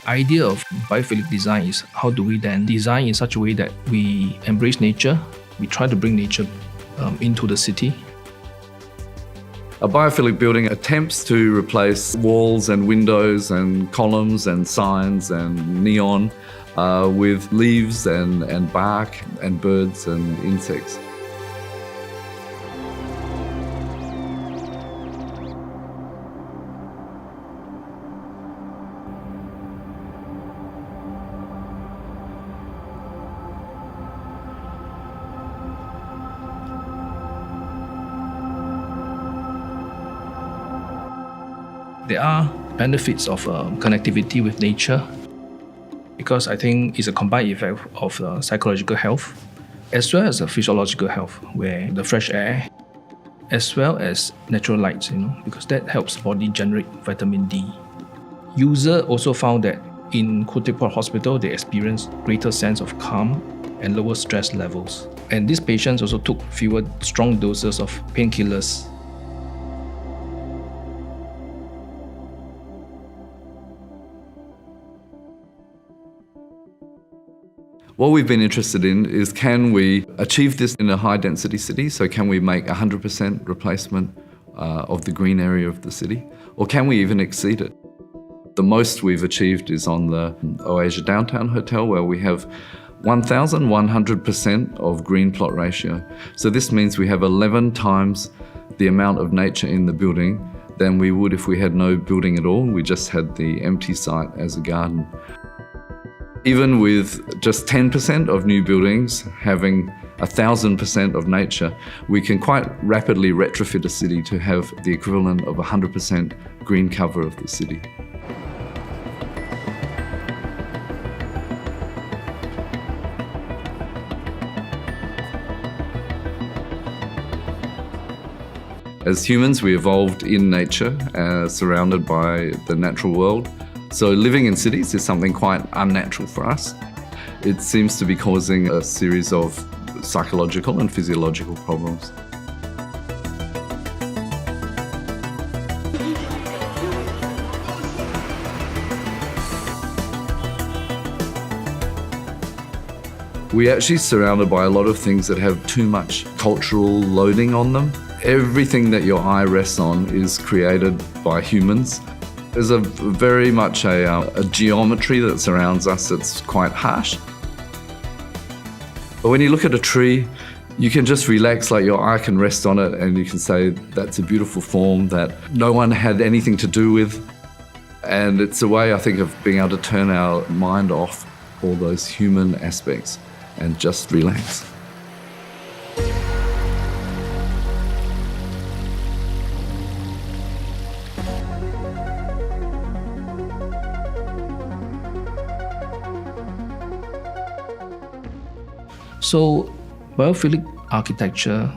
idea of biophilic design is how do we then design in such a way that we embrace nature, we try to bring nature into the city. A biophilic building attempts to replace walls and windows and columns and signs and neon with leaves and bark and birds and insects. There are benefits of connectivity with nature because I think it's a combined effect of psychological health as well as physiological health, where the fresh air as well as natural light, because that helps body generate vitamin D. User also found that in Khoo Teck Puat Hospital, they experienced greater sense of calm and lower stress levels. And these patients also took fewer strong doses of painkillers. What we've been interested in is, can we achieve this in a high-density city? So can we make 100% replacement of the green area of the city? Or can we even exceed it? The most we've achieved is on the Oasia Downtown Hotel, where we have 1,100% of green plot ratio. So this means we have 11 times the amount of nature in the building than we would if we had no building at all. We just had the empty site as a garden. Even with just 10% of new buildings having 1,000% of nature, we can quite rapidly retrofit a city to have the equivalent of 100% green cover of the city. As humans, we evolved in nature, surrounded by the natural world. So living in cities is something quite unnatural for us. It seems to be causing a series of psychological and physiological problems. We're actually surrounded by a lot of things that have too much cultural loading on them. Everything that your eye rests on is created by humans. There's very much a geometry that surrounds us that's quite harsh. But when you look at a tree, you can just relax, like your eye can rest on it and you can say that's a beautiful form that no one had anything to do with. And it's a way, I think, of being able to turn our mind off all those human aspects and just relax. So biophilic architecture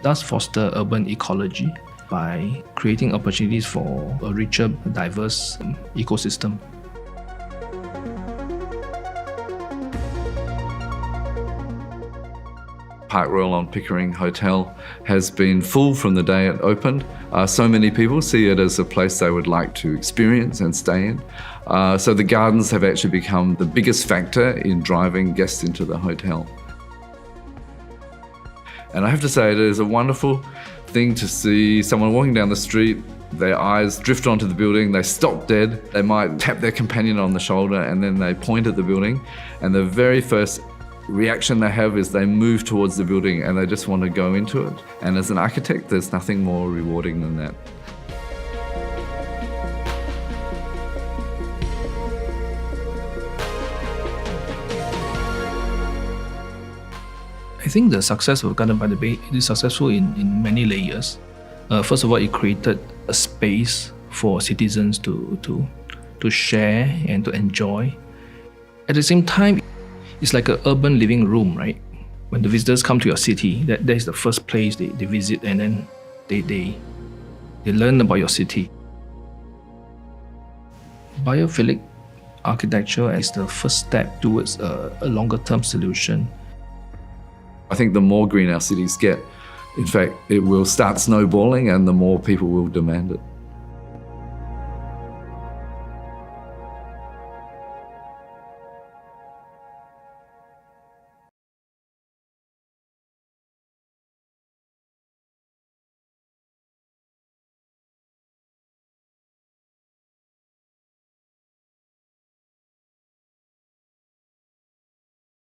does foster urban ecology by creating opportunities for a richer, diverse ecosystem. Park Royal on Pickering Hotel has been full from the day it opened. So many people see it as a place they would like to experience and stay in. So the gardens have actually become the biggest factor in driving guests into the hotel. And I have to say, it is a wonderful thing to see someone walking down the street, their eyes drift onto the building, they stop dead, they might tap their companion on the shoulder and then they point at the building, and the very first reaction they have is they move towards the building and they just want to go into it. And as an architect, there's nothing more rewarding than that. I think the success of Garden by the Bay is successful in many layers. First of all, it created a space for citizens to share and to enjoy. At the same time, it's like an urban living room, right? When the visitors come to your city, that is the first place they visit, and then they learn about your city. Biophilic architecture is the first step towards a longer-term solution. I think the more green our cities get, in fact, it will start snowballing and the more people will demand it.